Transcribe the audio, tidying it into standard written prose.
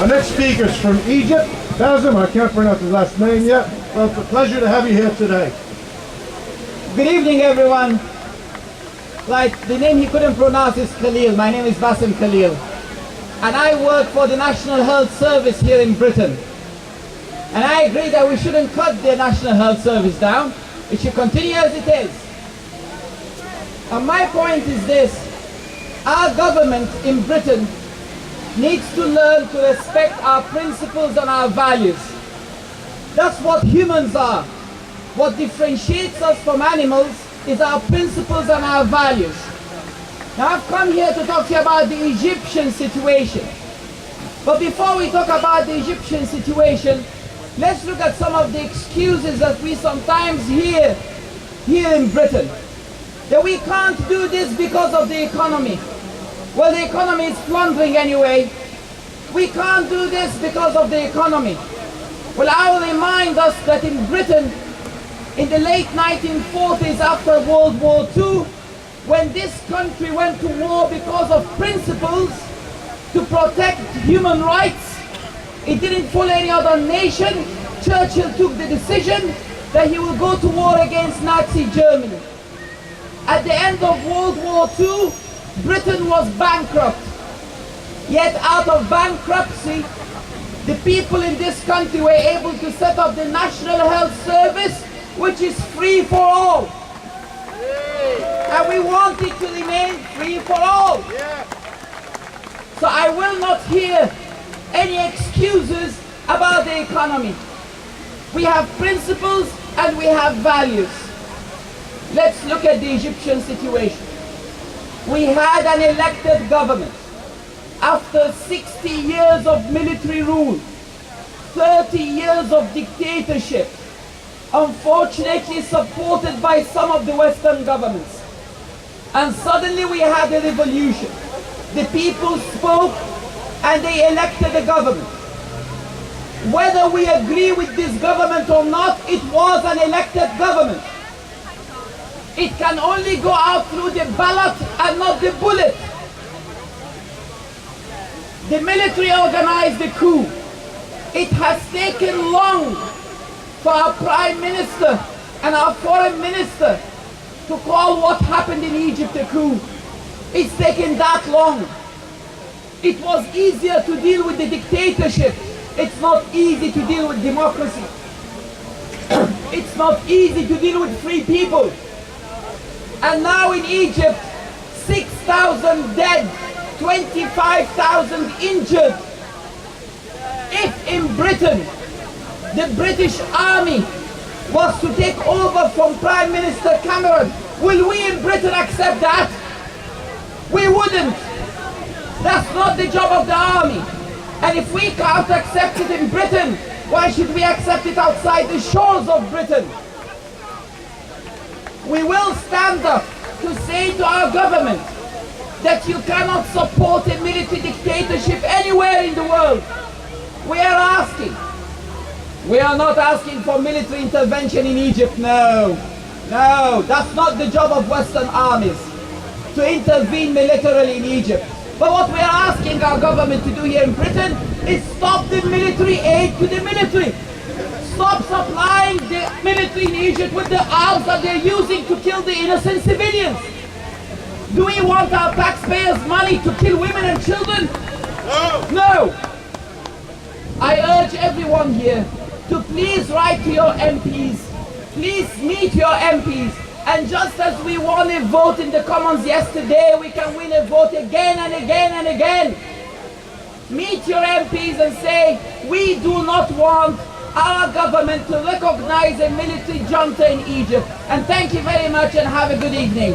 Our next speaker is from Egypt. Bazem, I can't pronounce his last name yet, but it's a pleasure to have you here today. Good evening, everyone. Like the name he couldn't pronounce is Khalil. My name is Bassem Khalil. And I work for the National Health Service here in Britain. And I agree that we shouldn't cut the National Health Service down. It should continue as it is. And my point is this. Our government in Britain needs to learn to respect our principles and our values. That's what humans are. What differentiates us from animals is our principles and our values. Now I've come here to talk to you about the Egyptian situation. But before we talk about the Egyptian situation, let's look at some of the excuses that we sometimes hear here in Britain. That we can't do this because of the economy. Well, the economy is floundering anyway. We can't do this because of the economy. Well, I will remind us that in Britain, in the late 1940s after World War II, when this country went to war because of principles to protect human rights, it didn't follow any other nation. Churchill took the decision that he will go to war against Nazi Germany. At the end of World War II, Britain was bankrupt. Yet out of bankruptcy, the people in this country were able to set up the National Health Service, which is free for all. And we want it to remain free for all. So I will not hear any excuses about the economy. We have principles and we have values. Let's look at the Egyptian situation. We had an elected government. After 60 years of military rule, 30 years of dictatorship, unfortunately supported by some of the Western governments. And suddenly we had a revolution. The people spoke and they elected a government. Whether we agree with this government or not, it was an elected government. It can only go out through the ballot and not the bullet. The military organized the coup. It has taken long for our Prime Minister and our Foreign Minister to call what happened in Egypt a coup. It's taken that long. It was easier to deal with the dictatorship. It's not easy to deal with democracy. It's not easy to deal with free people. And now in Egypt, 6,000 dead, 25,000 injured. If in Britain, the British Army was to take over from Prime Minister Cameron, will we in Britain accept that? We wouldn't. That's not the job of the army. And if we can't accept it in Britain, why should we accept it outside the shores of Britain? We will stand up to say to our government that you cannot support a military dictatorship anywhere in the world. We are asking. We are not asking for military intervention in Egypt, no. No, that's not the job of Western armies, to intervene militarily in Egypt. But what we are asking our government to do here in Britain is stop the military aid to the military. Stop supplying the military in Egypt with the arms that they're using to kill the innocent civilians. Do we want our taxpayers' money to kill women and children? No. No. I urge everyone here to please write to your MPs. Please meet your MPs. And just as we won a vote in the Commons yesterday, we can win a vote again and again and again. Meet your MPs and say, we do not want our government to recognize a military junta in Egypt. And thank you very much and have a good evening.